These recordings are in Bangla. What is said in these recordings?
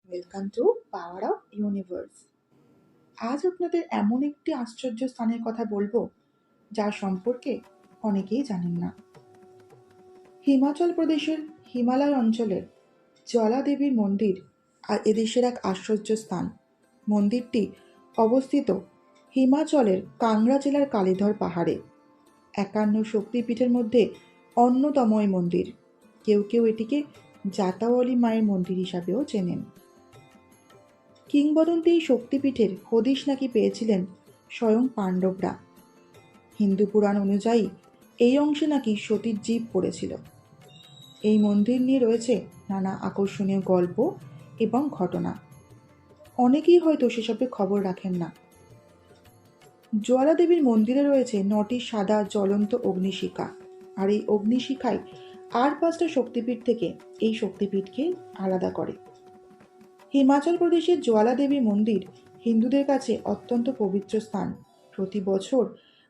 Welcome to power of universe. আজ আপনাদের এমন একটি আশ্চর্য স্থানের কথা বলবো যার সম্পর্কে অনেকেই জানেন না। হিমাচল প্রদেশের হিমালয় অঞ্চলের জলা দেবীর মন্দির আর এদেশের এক আশ্চর্য স্থান। মন্দিরটি অবস্থিত হিমাচলের কাংড়া জেলার কালীধর পাহাড়ে। ৫১ শক্তিপীঠের মধ্যে অন্যতম এই মন্দির। কেউ কেউ এটিকে জাতাওয়ালি মায়ের মন্দির হিসাবেও চেনেন। কিংবদন্তি এই শক্তিপীঠের হদিশ নাকি পেয়েছিলেন স্বয়ং পাণ্ডবরা। হিন্দু পুরাণ অনুযায়ী এই অংশে নাকি সতীর জীব পড়েছিল। এই মন্দির নিয়ে রয়েছে নানা আকর্ষণীয় গল্প এবং ঘটনা। অনেকেই হয়তো সেসবে খবর রাখেন না। জ্বালা দেবীর মন্দিরে রয়েছে ৯টি সাদা জ্বলন্ত অগ্নিশিখা, আর এই অগ্নিশিখায় আর ৫টা শক্তিপীঠ থেকে এই শক্তিপীঠকে আলাদা করে। হিমাচল প্রদেশের জ্বালা দেবী মন্দির হিন্দুদের কাছে অত্যন্ত পবিত্র স্থান। প্রতি বছর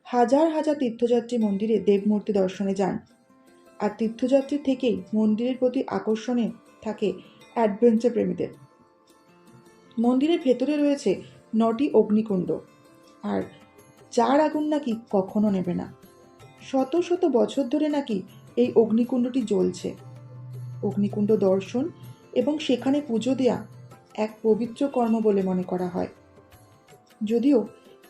হাজার হাজার তীর্থযাত্রী মন্দিরে দেবমূর্তি দর্শনে যান, আর তীর্থযাত্রী থেকেই মন্দিরের প্রতি আকর্ষণে থাকে অ্যাডভেঞ্চার প্রেমীদের। মন্দিরের ভেতরে রয়েছে ৯টি অগ্নিকুণ্ড, আর যার আগুন নাকি কখনো নেবে না। শত শত বছর ধরে নাকি এই অগ্নিকুণ্ডটি জ্বলছে। অগ্নিকুণ্ড দর্শন এবং সেখানে পুজো দেয়া এক পবিত্র কর্ম বলে মনে করা হয়। যদিও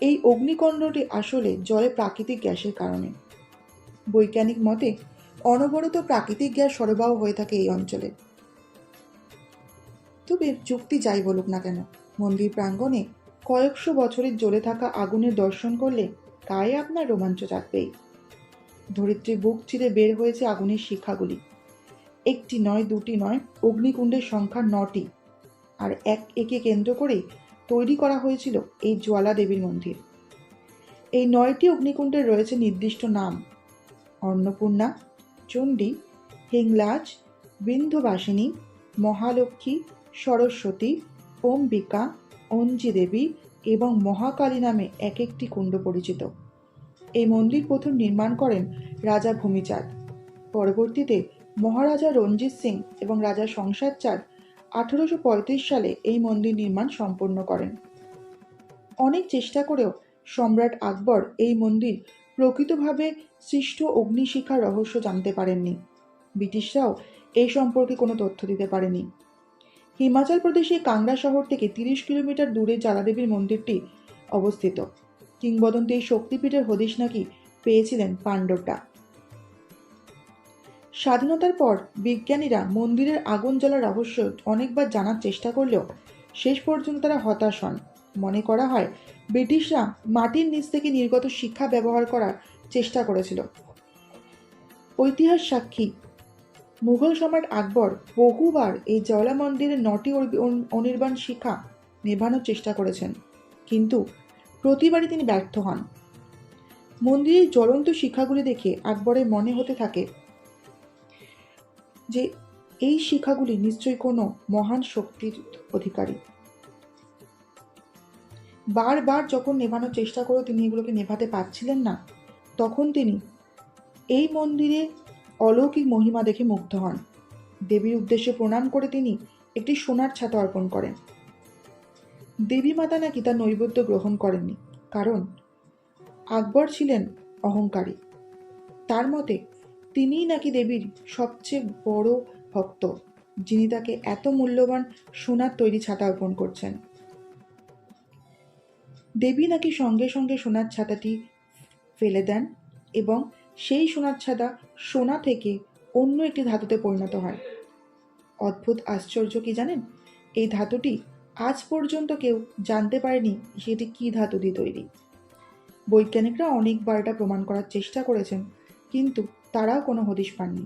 এই অগ্নিকুণ্ডটি আসলে জলে প্রাকৃতিক গ্যাসের কারণে। বৈজ্ঞানিক মতে অনবরত প্রাকৃতিক গ্যাস সরবরাহ হয়ে থাকে এই অঞ্চলে। তবে যুক্তি যাই বলুক না কেন, মন্দির প্রাঙ্গণে কয়েকশো বছরের জ্বলে থাকা আগুনের দর্শন করলে গায়ে আপনার রোমাঞ্চ জাগবেই। ধরিত্রী বুক চিরে বের হয়েছে আগুনের শিখাগুলি। একটি নয়, দুটি নয়, অগ্নিকুণ্ডের সংখ্যা ৯টি, আর একে কেন্দ্র করে তৈরি করা হয়েছিল এই জ্বালা দেবীর মন্দির। এই ৯টি অগ্নিকুণ্ডের রয়েছে নির্দিষ্ট নাম: অন্নপূর্ণা, চণ্ডী, হিংলাজ, বিন্ধ্যবাসিনী, মহালক্ষ্মী, সরস্বতী, অম্বিকা, অঞ্জি দেবী এবং মহাকালী নামে এক একটি কুণ্ড পরিচিত। এই মন্দির প্রথম নির্মাণ করেন রাজা ভূমিচাঁদ। পরবর্তীতে মহারাজা রঞ্জিত সিং এবং রাজা সংসার চাঁদ ১৮৩৫ সালে এই মন্দির নির্মাণ সম্পন্ন করেন। অনেক চেষ্টা করেও সম্রাট আকবর এই মন্দির প্রকৃতভাবে সৃষ্ট অগ্নিশিখার রহস্য জানতে পারেননি। ব্রিটিশরাও এই সম্পর্কে কোনো তথ্য দিতে পারেনি। হিমাচল প্রদেশের কাংড়া শহর থেকে ৩০ কিলোমিটার দূরে জ্বালাদেবীর মন্দিরটি অবস্থিত। কিংবদন্তি এই শক্তিপীঠের হদিশ নাকি পেয়েছিলেন পাণ্ডবরা। স্বাধীনতার পর বিজ্ঞানীরা মন্দিরের আগুন জ্বলার রহস্য অনেকবার জানার চেষ্টা করলেও শেষ পর্যন্ত তারা হতাশ হন। মনে করা হয় ব্রিটিশরা মাটির নিচ থেকে নির্গত শিখা ব্যবহার করার চেষ্টা করেছিল। ঐতিহাস সাক্ষী মুঘল সম্রাট আকবর বহুবার এই জ্বালা মন্দিরের ৯টি অনির্বাণ শিখা নেভানোর চেষ্টা করেছেন, কিন্তু প্রতিবারই তিনি ব্যর্থ হন। মন্দিরের জ্বলন্ত শিখাগুলি দেখে আকবরের মনে হতে থাকে যে এই শিখাগুলি নিশ্চয়ই কোনো মহান শক্তির অধিকারী। বারবার যখন নেভানোর চেষ্টা করেও তিনি এগুলোকে নেভাতে পারছিলেন না, তখন তিনি এই মন্দিরে অলৌকিক মহিমা দেখে মুগ্ধ হন। দেবীর উদ্দেশ্যে প্রণাম করে তিনি একটি সোনার ছাতা অর্পণ করেন। দেবী মাতা নাকি তার নৈবেদ্য গ্রহণ করেননি, কারণ আকবর ছিলেন অহংকারী। তার মতে তিনিই নাকি দেবীর সবচেয়ে বড় ভক্ত, যিনি তাকে এত মূল্যবান সোনার তৈরি ছাতা অর্পণ করছেন। দেবী নাকি সঙ্গে সঙ্গে সোনার ছাতাটি ফেলে দেন এবং সেই সোনার ছাতা সোনা থেকে অন্য একটি ধাতুতে পরিণত হয়। অদ্ভুত আশ্চর্য কি জানেন, এই ধাতুটি আজ পর্যন্ত কেউ জানতে পারেনি সেটি কী ধাতু দিয়ে তৈরি। বৈজ্ঞানিকরা অনেকবার এটা প্রমাণ করার চেষ্টা করেছেন, কিন্তু তারাও কোনো হদিশ পাননি।